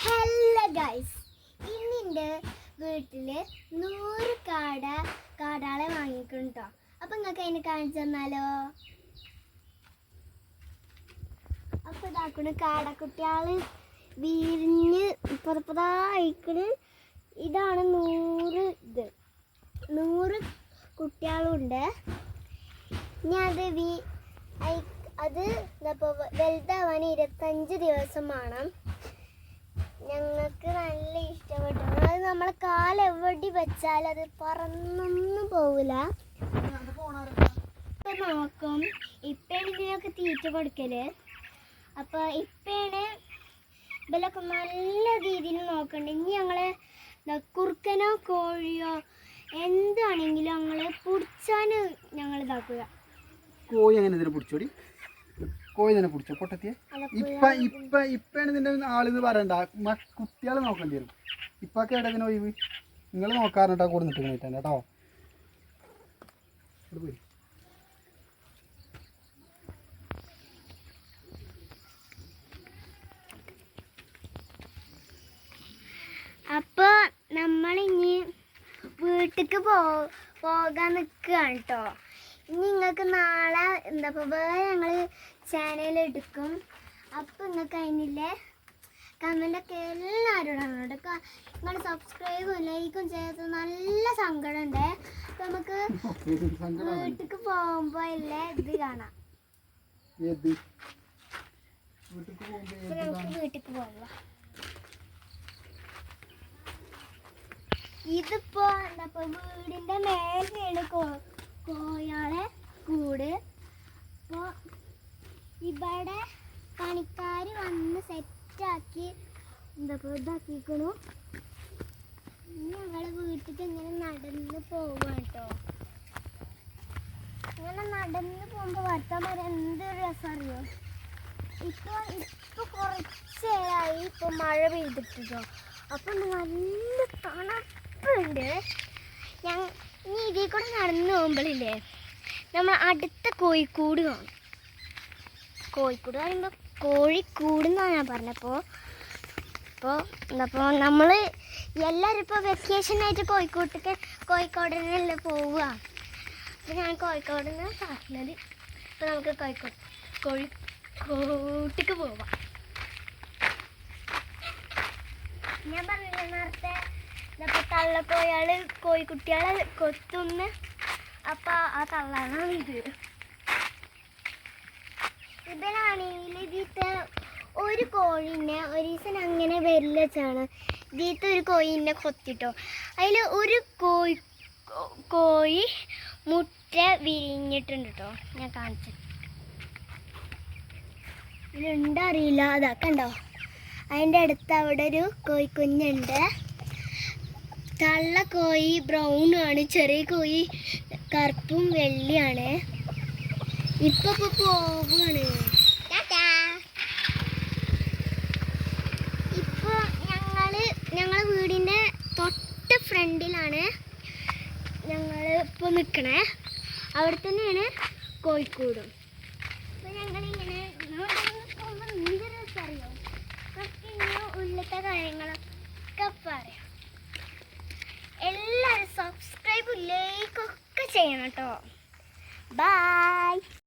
Hello guys, ഇന്നിൻ്റെ വീട്ടിൽ 100 കാടാളെ വാങ്ങിക്കുന്നുണ്ടോ. അപ്പം നിങ്ങൾക്ക് അതിനെ കാണിച്ചു തന്നാലോ? അപ്പം ഇതാക്കണ കാടക്കുട്ടികൾ വിരിഞ്ഞ് പുറപ്പതായിക്കണ്. ഇതാണ് 100 കുട്ടികളുണ്ട്. ഇനി അത് വലുതാവാൻ 25 ദിവസം വേണം. ഞങ്ങൾക്ക് നല്ല ഇഷ്ടപ്പെട്ടു. അത് നമ്മളെ കാലെവിടെ വെച്ചാലും അത് പറന്നൊന്നും പോവില്ല. നോക്കും ഇപ്പയാണ് ഇതിനൊക്കെ തീറ്റ കൊടുക്കല്. അപ്പോൾ ഇപ്പയാണ് ഇവലൊക്കെ നല്ല രീതിയിൽ നോക്കണ്ട. ഇനി ഞങ്ങള് കുറുക്കനോ കോഴിയോ എന്താണെങ്കിലും ഞങ്ങൾ പിടിച്ചാന് ഞങ്ങൾ ഇതാക്കുക. കോഴി അങ്ങനെ ഇതിനെ പിടിച്ചോടി, കോഴി തന്നെ പിടിച്ചോ പൊട്ടത്തിയെ. ഇപ്പാണ് ഇതിന്റെ ആളെന്ന് പറയണ്ട, കുട്ടികളെ നോക്കേണ്ടി വരും. ഇപ്പൊക്കെ ഇടതിന് ഒഴിവ് നിങ്ങൾ നോക്കാറുണ്ടാ കൂടെ നിൽക്കുന്ന കേട്ടോ. പോയി അപ്പോൾ നമ്മളിനി വീട്ടിലേക്ക് പോകാൻ നിൽക്കുകയാണ് കേട്ടോ. ഇനി നിങ്ങൾക്ക് നാളെ വേറെ ഞങ്ങൾ ചാനൽ എടുക്കും. അപ്പം നിങ്ങൾക്ക് അതിനില്ലേ കമൻ്റൊക്കെ എല്ലാവരും ഇടണം കേട്ടോ. നിങ്ങൾ സബ്സ്ക്രൈബും ലൈക്കും ചെയ്ത് നല്ല സങ്കടമുണ്ട്. അപ്പം നമുക്ക് വീട്ടിലേക്ക് പോകുമ്പോൾ അല്ലേ ഇത് കാണാം. വീട്ടിലേക്ക് പോകുമ്പോൾ ഇതിപ്പോ വീടിന്റെ മേലെയാണ് കോയാളെ കൂട്. അപ്പോൾ ഇവിടെ പണിക്കാർ വന്ന് സെറ്റാക്കി ഇതാക്കിക്കണു. ഞങ്ങളെ വീട്ടിലേക്ക് ഇങ്ങനെ നടന്ന് പോവാ കേട്ടോ. ഇങ്ങനെ നടന്ന് പോകുമ്പോൾ വർത്താൻ പറയാൻ എന്തൊരു രസം അറിയോ. ഇപ്പൊ കുറച്ചേരായി ഇപ്പൊ മഴ പെയ്തിട്ടോ. അപ്പൊ നല്ല തണുപ്പുണ്ട്. ഇനി ഇതിൽ കൂടെ നടന്നു പോകുമ്പോഴില്ലേ നമ്മൾ അടുത്ത കോഴിക്കൂട് കാണും. കോഴിക്കൂട് പറയുമ്പോൾ കോഴിക്കൂട് എന്നാണ് ഞാൻ പറഞ്ഞപ്പോൾ. അപ്പോൾ നമ്മൾ എല്ലാവരും ഇപ്പോൾ വെക്കേഷനായിട്ട് കോഴിക്കോടിനല്ലേ പോവുക. അപ്പോൾ ഞാൻ കോഴിക്കോട് നിന്ന് പറഞ്ഞത്. അപ്പോൾ നമുക്ക് കോഴിക്കോട്ടേക്ക് പോവാം. ഞാൻ പറഞ്ഞില്ല നേരത്തെ തള്ളക്കോയാള് കോഴിക്കുട്ടികളെ കൊത്തുന്ന്. അപ്പൊ ആ തള്ളാണ് ഇത്. ഇതിലാണെങ്കിൽ ഇതിത്തെ ഒരു കോഴീനെ ഒരു ദിവസം അങ്ങനെ വരില്ല വെച്ചാണ് ഇതിത്തെ ഒരു കോഴീനെ കൊത്തിട്ടോ. അതിൽ ഒരു കോഴി മുട്ട വിരിഞ്ഞിട്ടുണ്ട് കേട്ടോ. ഞാൻ കാണിച്ചു ഇതിലുണ്ടറിയില്ല. അതാക്കണ്ടോ അതിൻ്റെ അടുത്ത് അവിടെ ഒരു കോഴിക്കുഞ്ഞുണ്ട്. തള്ള കോഴി ബ്രൗണും ആണ്, ചെറിയ കോഴി കറുപ്പും വെള്ളിയാണ്. ഇപ്പൊ പോവുകയാണ്. ഇപ്പൊ ഞങ്ങളെ വീടിൻ്റെ തൊട്ട് ഫ്രണ്ടിലാണ് ഞങ്ങൾ ഇപ്പോൾ നിൽക്കണേ. അവിടെ തന്നെയാണ് കോഴിക്കോടും.